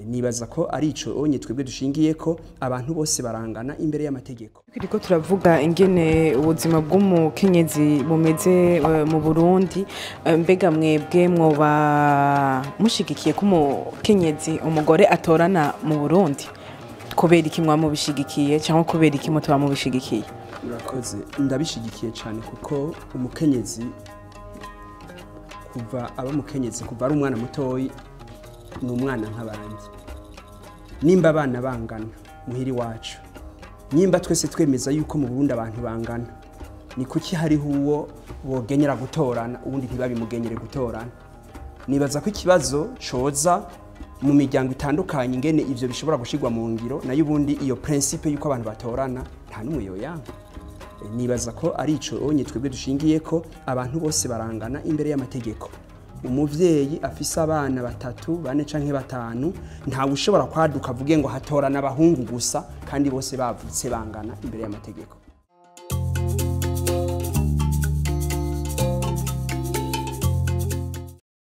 nibaza ko ari ico onye twebwe dushingiye ko abantu bose barangana imbere y'amategeko. Kiriko turavuga ingene ubuzima bw'umukenyezi bumeze mu Burundi, mbega mwebwe mwoba mushigikiye ko umukenyezi umugore atorana mu Burundi? Kubera iki mwamubishigikiye cyangwa kubera iki mutoba mubishigikiye? Murakoze, ndabishigikiye cyane kuko umukenyezi kuva umukenyezi kuva ari umwana mutoyi ni umwana nk'abandi. Nimba abana bangana muhiri wacu, nimba twese twemeza yuko mu Burundi abantu bangana, ni kuki hariho uwo bogenera gutorana uwundi ntibabimugenere gutorana? Nibaza ko ikibazo coza mu miryango itandukanye ingene ivyo bishobora gushigwa mu ngiro, nayo ubundi iyo principe yuko abantu batorana nta numwe yoyanga. Nibaza ko ari ico onye twebwe dushingiye ko abantu bose barangana imbere y'amategeko. Umuvyeyi afise abana 3, 4 canke 5 ntawe ushobora kwaduka avuge ngo hatorana abahungu gusa kandi bose bavutse bangana imbere y'amategeko.